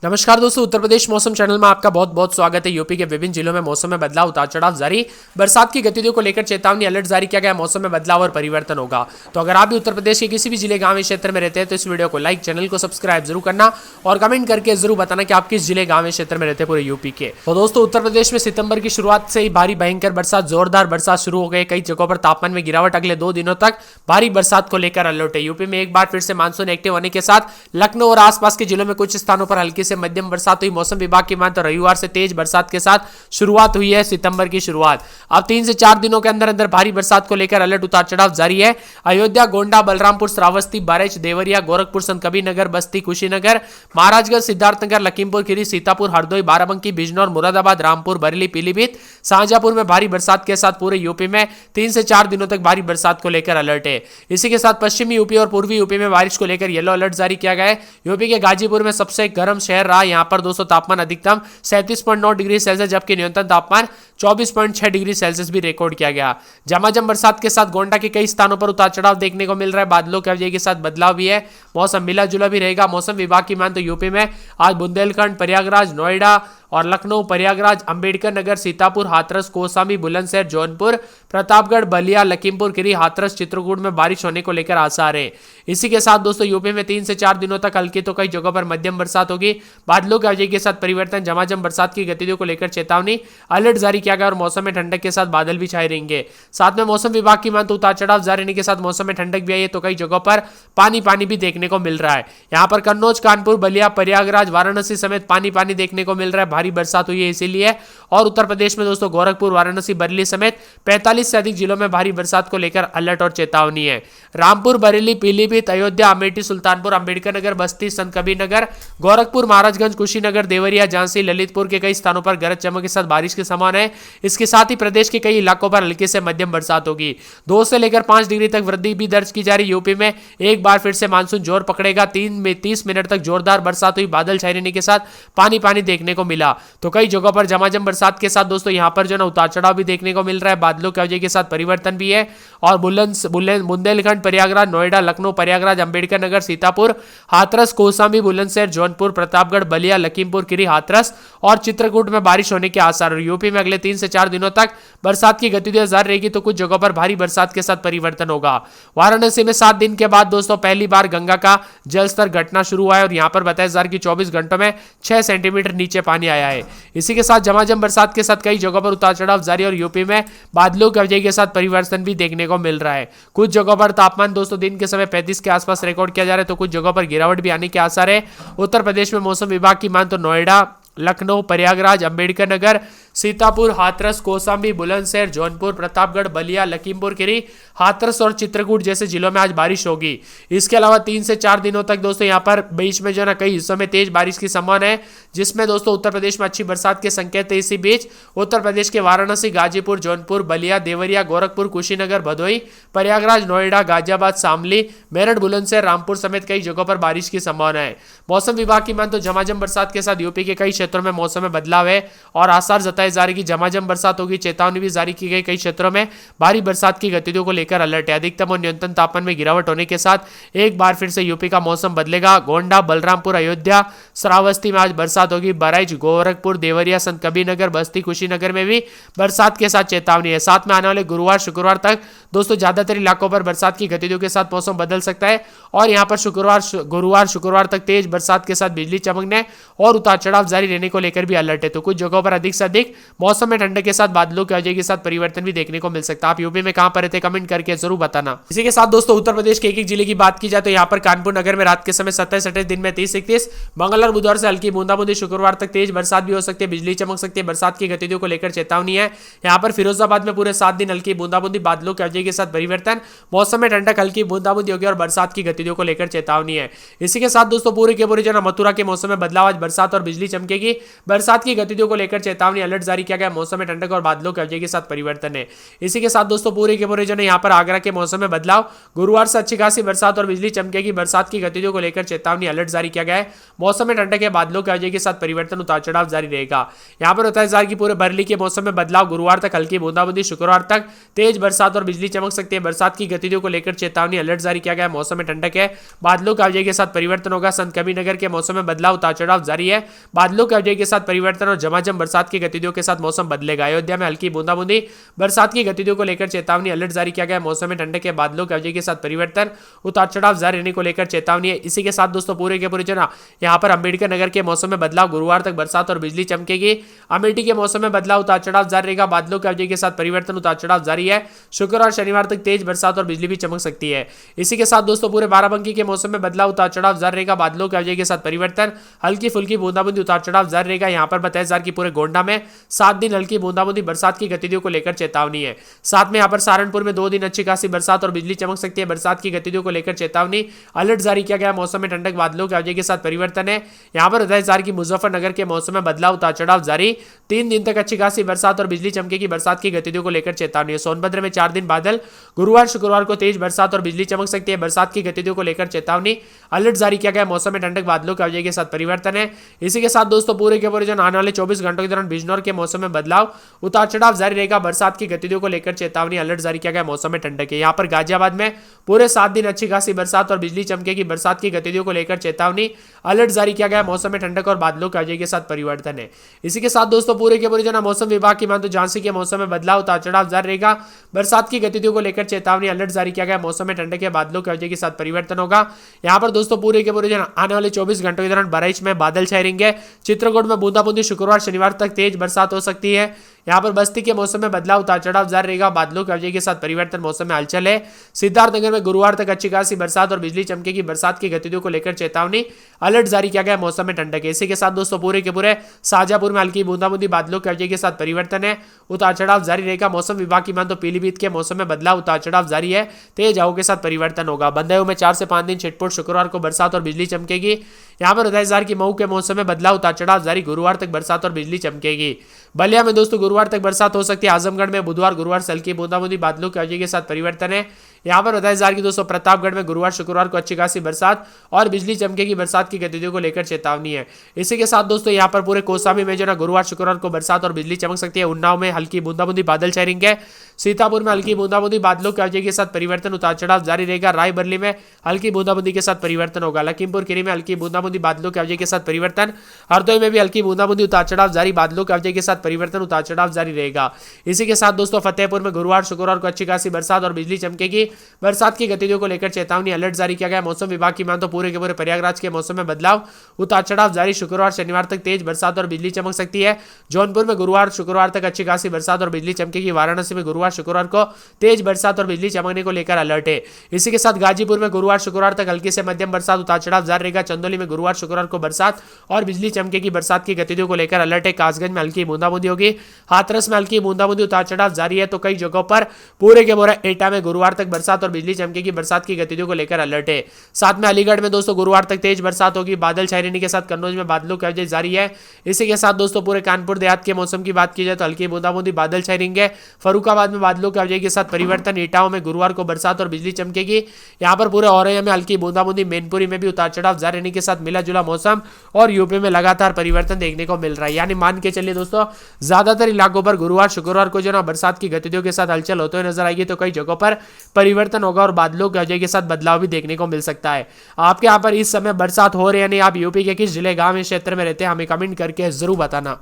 नमस्कार दोस्तों, उत्तर प्रदेश मौसम चैनल में आपका बहुत बहुत स्वागत है। यूपी के विभिन्न जिलों में मौसम में बदलाव, उतार चढ़ाव जारी, बरसात की गतिविधियों को लेकर चेतावनी अलर्ट जारी किया गया। मौसम में बदलाव और परिवर्तन होगा। तो अगर आप भी उत्तर प्रदेश के किसी भी जिले, गांव या क्षेत्र में रहते हैं तो इस वीडियो को लाइक, चैनल को सब्सक्राइब जरूर करना और कमेंट करके जरूर बताना कि आप किस जिले, गांव या क्षेत्र में रहते हैं पूरे यूपी के। तो दोस्तों, उत्तर प्रदेश में सितंबर की शुरुआत से ही भारी भयंकर बरसात, जोरदार बरसात शुरू हो गई। कई जगहों पर तापमान में गिरावट, अगले 2 दिनों तक भारी बरसात को लेकर अलर्ट है। यूपी में एक बार फिर से मानसून एक्टिव होने के साथ लखनऊ और आसपास के जिलों में कुछ स्थानों पर हल्की से मध्यम बरसात हुई। मौसम विभाग की माने तो रविवार से तेज बरसात के साथ शुरुआत हुई है सितंबर की शुरुआत। अब 3 से 4 दिनों के अंदर अंदर भारी बरसात को लेकर अलर्ट, उतार चढ़ाव जारी है। अयोध्या, गोंडा, बलरामपुर, श्रावस्ती, बरेच, देवरिया, गोरखपुर, संत कबीरनगर, बस्ती, कुशीनगर, महाराजगंज, सिद्धार्थनगर, लखीमपुर खीरी, सीतापुर, हरदोई, बाराबंकी, बिजनौर, मुरादाबाद, रामपुर, बरेली, पीलीभीत, शाहजहांपुर में भारी बरसात के साथ पूरे यूपी में 3 से 4 दिनों तक भारी बरसात को लेकर अलर्ट है। इसी के साथ पश्चिमी यूपी और पूर्वी यूपी में बारिश को लेकर येलो अलर्ट जारी किया गया है। यूपी के गाजीपुर में सबसे गर्म शहर रहा। यहां पर दोस्तों तापमान अधिकतम 37.9 डिग्री सेल्सियस जबकि न्यूनतम तापमान 24.6 डिग्री सेल्सियस भी रिकॉर्ड किया गया। झमाझम बरसात के साथ गोंडा के कई स्थानों पर उतार चढ़ाव देखने को मिल रहा है। बादलों की वजह के साथ बदलाव भी है। मौसम मिला जुला भी रहेगा। मौसम विभाग की मान तो यूपी में आज बुंदेलखंड, प्रयागराज, नोएडा और लखनऊ, प्रयागराज, अंबेडकर नगर, सीतापुर, हाथरस, कौसाम्बी, बुलंदशहर, जौनपुर, प्रतापगढ़, बलिया, लखीमपुर खीरी, हाथरस, चित्रकूट में बारिश होने को लेकर आसार है। इसी के साथ दोस्तों यूपी में 3 से 4 दिनों तक हल्की तो कई जगहों पर मध्यम बरसात होगी। बादलों की वजह के साथ परिवर्तन, झमाझम बरसात की गतिविधियों को लेकर चेतावनी अलर्ट जारी किया गया और मौसम में ठंडक के साथ बादल भी छाए रहेंगे। साथ में मौसम विभाग की मान तो उतार चढ़ाव जारी रहने के साथ मौसम में ठंडक भी आई है तो कई जगहों पर पानी पानी भी देखने को मिल रहा है। यहाँ पर कन्नौज, कानपुर, बलिया, प्रयागराज, वाराणसी समेत पानी पानी देखने को मिल रहा है। भारी बरसात हुई है इसीलिए। और उत्तर प्रदेश में दोस्तों गोरखपुर, वाराणसी, बरेली समेत 45 से अधिक जिलों में भारी बरसात को लेकर अलर्ट और चेतावनी है। रामपुर, बरेली, पीलीभीत, अयोध्या, अमेठी, सुल्तानपुर, अंबेडकर नगर, बस्ती, संत कबीरनगर, गोरखपुर, महाराजगंज, कुशीनगर, देवरिया, झांसी, ललितपुर के कई स्थानों पर गरज चमक के साथ बारिश के समान है। इसके साथ ही प्रदेश के कई इलाकों पर हल्की से मध्यम बरसात होगी। 2 से लेकर 5 डिग्री तक वृद्धि भी दर्ज की जा रही। यूपी में एक बार फिर से मानसून जोर पकड़ेगा। 30 मिनट तक जोरदार बरसात हुई। बादल छाए रहने के साथ पानी पानी देखने को मिला तो कई जगहों पर झमाझम बरसात के साथ दोस्तों यहां पर जो ना उतार चढ़ाव भी देखने को मिल रहा है। बादलों की वजह के साथ परिवर्तन भी है। और बुंदेलखंड, प्रयागराज, नोएडा, लखनऊ, प्रयागराज, अंबेडकर नगर, सीतापुर, हाथरस, कौसाम्बी, बुलंदशहर, जौनपुर, प्रतापगढ़, बलिया, लखीमपुर खीरी, हाथरस और चित्रकूट में बारिश होने के आसार। यूपी में अगले 3 से 4 दिनों तक बरसात की गतिविधियां जारी रहेगी तो कुछ जगहों पर भारी बरसात के साथ परिवर्तन होगा। वाराणसी में 7 दिन के बाद दोस्तों पहली बार गंगा का जलस्तर घटना शुरू हुआ है और यहां पर बताया जा रहा है कि 24 घंटों में 6 सेंटीमीटर नीचे पानी आया है। इसी के साथ झमाझम बरसात के साथ कई जगहों पर उतार चढ़ाव जारी और यूपी में बादलों की वजह के साथ परिवर्तन भी देखने को मिल रहा है। कुछ जगहों पर तापमान दोस्तों दिन के समय 35 के आसपास रिकॉर्ड किया जा रहा है तो कुछ जगहों पर गिरावट भी आने के आसार है। उत्तर प्रदेश में मौसम विभाग की मान तो नोएडा, लखनऊ, प्रयागराज, अंबेडकर नगर, सीतापुर, हाथरस, कौसाम्बी, बुलंदशहर, जौनपुर, प्रतापगढ़, बलिया, लखीमपुर खीरी, हाथरस और चित्रकूट जैसे जिलों में आज बारिश होगी। इसके अलावा 3 से 4 दिनों तक दोस्तों यहां पर बीच में जो ना कई हिस्सों में तेज बारिश की संभावना है जिसमें दोस्तों उत्तर प्रदेश में अच्छी बरसात के संकेत है। इसी बीच उत्तर प्रदेश के वाराणसी, गाजीपुर, जौनपुर, बलिया, देवरिया, गोरखपुर, कुशीनगर, भदोही, प्रयागराज, नोएडा, गाजियाबाद, शामली, मेरठ, बुलंदशहर, रामपुर समेत कई जगहों पर बारिश की संभावना है। मौसम विभाग की मान तो झमाझम बरसात के साथ यूपी के कई क्षेत्रों में मौसम में बदलाव है और आसार जताए जा रहे कि झमाझम बरसात होगी। चेतावनी भी जारी की गई। कई क्षेत्रों में भारी बरसात की गतिविधियों को लेकर अलर्ट है। अधिकतम और न्यूनतम तापमान में गिरावट होने के साथ एक बार फिर से यूपी का मौसम बदलेगा। गोंडा, बलरामपुर, अयोध्या, श्रावस्ती में आज बरसात होगी। बहराइच, गोरखपुर, देवरिया, संत कबीरनगर, बस्ती, कुशीनगर में भी बरसात के साथ चेतावनी है। साथ में आने वाले गुरुवार, शुक्रवार तक दोस्तों ज्यादातर इलाकों पर बरसात की गतिविधियों के साथ मौसम बदल सकता है और यहाँ पर गुरुवार, शुक्रवार तक तेज बरसात के साथ बिजली चमकने और उतार चढ़ाव जारी रहने को लेकर भी अलर्ट है। तो कुछ जगहों पर अधिक से अधिक मौसम में ठंडक के साथ बादलों की वजह के साथ परिवर्तन भी देखने को मिल सकता है। आप यूपी में कहां पर रहते कमेंट करके जरूर बताना। इसी के साथ दोस्तों उत्तर प्रदेश के एक जिले की बात की जाए तो यहाँ पर कानपुर नगर में रात के समय 27-28, दिन में 30-31, मंगल और बुधवार से हल्की बूंदाबूंदी, शुक्रवार तक तेज बरसात भी हो सकती है, बिजली चमक सकती है। बरसात की गतिविधियों को लेकर चेतावनी है। यहाँ पर फिरोजाबाद में पूरे 7 दिन हल्की बूंदाबूंदी, बादलों की वजह के साथ परिवर्तन, मौसम में ठंडक, हल्की बूंदाबूंदी होगी और बरसात की गतिविधियों को लेकर चेतावनी है। इसी के साथ दोस्तों पूरे के पूरे जो मथुरा के मौसम में बदलाव, आज बरसात और बिजली चमकेगी। बरसात की गतिविधियों को लेकर चेतावनी अलर्ट अलर्ट जारी किया गया। मौसम में ठंडक और बादलों के अवजय के साथ परिवर्तन है। इसी के साथ दोस्तों पूरे के पूरे जो है यहाँ पर आगरा के मौसम में बदलाव, गुरुवार से अच्छी खासी बरसात और बिजली चमकेगी। बरसात की गतिविधियों को लेकर चेतावनी अलर्ट जारी किया गया है। मौसम में ठंडक है, बादलों के अवजय के साथ परिवर्तन, उतार चढ़ाव जारी रहेगा। यहाँ पर बताया जा रहा है कि पूरे बरेली के मौसम में बदलाव, गुरुवार तक हल्की बूंदाबांदी, शुक्रवार तक तेज बरसात और बिजली चमक सकती है। बरसात की गतिविधियों को लेकर चेतावनी अलर्ट जारी किया गया है। मौसम में ठंडक है, बादलों के अवजय के साथ परिवर्तन होगा। संत कबीरनगर के मौसम में बदलाव, उतार चढ़ाव जारी है। बादलों के अवजय के साथ परिवर्तन और झमाझम बरसात की गतिविधियों के साथ मौसम बदलेगा। अयोध्या में हल्की बूंदाबांदी, बरसात की गतिविधियों को लेकर चेतावनी अलर्ट जारी किया गया है। मौसम में ठंडक है, बादलों के अवजय के साथ परिवर्तन, उतार चढ़ाव जारी रहने को लेकर चेतावनी है। इसी के साथ दोस्तों पूरे के पूरे जना यहाँ पर अंबेडकर नगर के मौसम में बदलाव, गुरुवार तक बरसात और बिजली चमकेगी। अमेठी के मौसम में बदलाव, उतार चढ़ाव जारी रहेगा। बादलों के अवजय के साथ परिवर्तन, उतार चढ़ाव जारी है। शुक्रवार और शनिवार तक तेज बरसात और बिजली भी चमक सकती है। इसी के साथ दोस्तों पूरे बाराबंकी के मौसम में बदलाव, उतार चढ़ाव जारी रहेगा। बादलों के अवजय के साथ परिवर्तन, हल्की फुल्की बूंदाबांदी, उतार चढ़ाव जारी रहेगा। यहाँ पर बताया जा रहा है कि पूरे गोंडा में 7 दिन हल्की बूंदाबांदी, बरसात की गतिविधियों को लेकर चेतावनी है। साथ में यहाँ पर सहारनपुर में 2 दिन अच्छी खासी बरसात और बिजली चमक सकती है। बरसात की गतिविधियों को लेकर चेतावनी अलर्ट जारी किया गया। मौसम में ठंडक, बादलों के अवजय के साथ परिवर्तन है। यहाँ पर बताया जा रहा है कि मुजफ्फरनगर के मौसम में बदलाव, उतार चढ़ाव जारी, 3 दिन तक अच्छी खासी बरसात और बिजली चमकेगी। बरसात की गतिविधियों को लेकर चेतावनी है। सोनभद्र में 4 दिन बादल, गुरुवार शुक्रवार को तेज बरसात और बिजली चमक सकती है। बरसात की गतिविधियों को लेकर चेतावनी अलर्ट जारी किया गया। मौसम में ठंडक, बादलों के अवजय के साथ परिवर्तन है। इसी के साथ दोस्तों पूरे के पूरे आने वाले 24 घंटों के दौरान बिजनौर के मौसम में बदलाव, उतार चढ़ाव जारी रहेगा। बरसात की गतिविधियों को लेकर चेतावनी अलर्ट जारी किया गया। मौसम में ठंडक है। यहाँ पर गाजियाबाद में पूरे 7 दिन अच्छी खासी बरसात और बिजली चमकेगी। बरसात की गतिविधियों को लेकर चेतावनी अलर्ट जारी किया गया। मौसम में ठंडक और बादलों के अवजय के साथ परिवर्तन है। इसी के साथ दोस्तों पूरे के पूरे मौसम विभाग की मान तो झांसी के मौसम में बदलाव, उतार चढ़ाव जारी रहेगा। बरसात की गतिविधियों को लेकर चेतावनी अलर्ट जारी किया गया। मौसम में ठंडक के बादलों के अवजय के साथ परिवर्तन होगा। यहाँ पर दोस्तों पूरे के पूरे आने वाले 24 घंटों के दौरान बहराइच में बादल छाए रहेंगे। चित्रकूट में बूंदाबांदी, शुक्रवार शनिवार तक तेज बरसात हो सकती है। यहाँ पर बस्ती के मौसम में बदलाव, उतार चढ़ाव जारी रहेगा। बादलों के अवजय के साथ परिवर्तन, मौसम में हलचल है। सिद्धार्थनगर में गुरुवार तक अच्छी खासी बरसात और बिजली चमकेगी। बरसात की गतिविधियों को लेकर चेतावनी अलर्ट जारी किया गया। मौसम में ठंडक है। इसी के साथ दोस्तों पूरे के पूरे शाहजहांपुर में हल्की बूंदाबांदी, बादलों के अवजय के साथ परिवर्तन है, उतार चढ़ाव जारी रहेगा। मौसम विभाग की मान तो पीलीभीत के मौसम में बदलाव, उतार चढ़ाव जारी है। तेज हवाओं के साथ परिवर्तन होगा। बंदायूं में 4 से 5 दिन छिटपुट, शुक्रवार को बरसात और बिजली चमकेगी। यहाँ पर बताया जा रहा है कि मऊ के मौसम में बदलाव, उतार चढ़ाव जारी, गुरुवार तक बरसात और बिजली चमकेगी। बलिया में दोस्तों गुरुवार तक बरसात हो सकती है। आजमगढ़ में बुधवार गुरुवार से हल्की बूंदाबांदी, बादलों के अवजय के साथ परिवर्तन है। यहाँ पर बताया जा रहा है कि दोस्तों प्रतापगढ़ में गुरुवार शुक्रवार को अच्छी खासी बरसात और बिजली चमकेगी। बरसात की गतिविधियों को लेकर चेतावनी है। इसी के साथ दोस्तों यहाँ पर पूरे कौसाम्बी में जो ना गुरुवार शुक्रवार को बरसात और बिजली चमक सकती है। उन्नाव में हल्की बूंदाबांदी, बादल छाए रहेंगे। सीतापुर में हल्की बूंदाबांदी, बादलों के अवजय के साथ परिवर्तन, उतार चढ़ाव जारी रहेगा। रायबरेली में हल्की बूंदाबांदी के साथ परिवर्तन होगा। लखीमपुर खीरी में हल्की बूंदाबांदी, बादलों के अवजय के साथ परिवर्तन। हरदोई में भी हल्की बूंदाबांदी, उतार चढ़ाव जारी, बादलों के अवजय के साथ परिवर्तन, उतार चढ़ाव जारी रहेगा। इसी के साथ दोस्तों फतेहपुर में गुरुवार शुक्रवार को अच्छी खासी बरसात और बिजली चमकेगी। बरसात की गतिविधियों को लेकर चेतावनी अलर्ट जारी किया गया। मौसम विभाग की मान तो पूरे के पूरे प्रयागराज के मौसम में बदलाव, उतार चढ़ाव जारी, शुक्रवार शनिवार तक तेज बरसात और बिजली चमक सकती है। जौनपुर में गुरुवार शुक्रवार तक अच्छी खासी बरसात और बिजली चमकेगी। वाराणसी में गुरुवार शुक्रवार को तेज बरसात और बिजली चमकने को लेकर अलर्ट है। इसी के साथ गाजीपुर में गुरुवार शुक्रवार तक हल्की से मध्यम बरसात, उतार चढ़ाव जारी रहेगा। चंदौली में गुरुवार शुक्रवार को बरसात और बिजली चमकेगी। बरसात की गतिविधियों को लेकर अलर्ट है। कासगंज में हल्की बूंदाबांदी होगी। हाथरस में हल्की बूंदाबांदी, उतार चढ़ाव जारी है। तो कई जगहों पर पूरे के पूरे एटा में गुरुवार तक बरसात और बिजली चमकेगी। बरसात की गतिविधियों को लेकर अलर्ट है। साथ में अलीगढ़ में दोस्तों गुरुवार तक तेज बरसात होगी। बादल छाए रहने के साथ कन्नौज में बादलों की अवजय जारी है। इसी के साथ दोस्तों पूरे कानपुर देहात के मौसम की बात की जाए तो हल्की बूंदाबांदी, बादल छाए रहेंगे। फरुखाबाद में बादलों के अवजय के साथ परिवर्तन। इटावा में गुरुवार को बरसात और बिजली चमकेगी। यहाँ पर पूरे औरैया में हल्की बूंदाबांदी, मैनपुरी में भी उतार चढ़ाव जारी रहने के साथ मिला जुला मौसम और यूपी में लगातार परिवर्तन देखने को मिल रहा है। यानी मान के चलिए दोस्तों ज्यादातर इलाकों पर गुरुवार शुक्रवार को जो ना बरसात की गतिविधियों के साथ हलचल होते हुए नजर आएगी। तो कई जगहों पर परिवर्तन होगा और बादलों के अवजय के साथ बदलाव भी देखने को मिल सकता है। आपके यहाँ पर इस समय बरसात हो रही है नहीं, आप यूपी के किस जिले गांव क्षेत्र में रहते हैं हमें कमेंट करके जरूर बताना।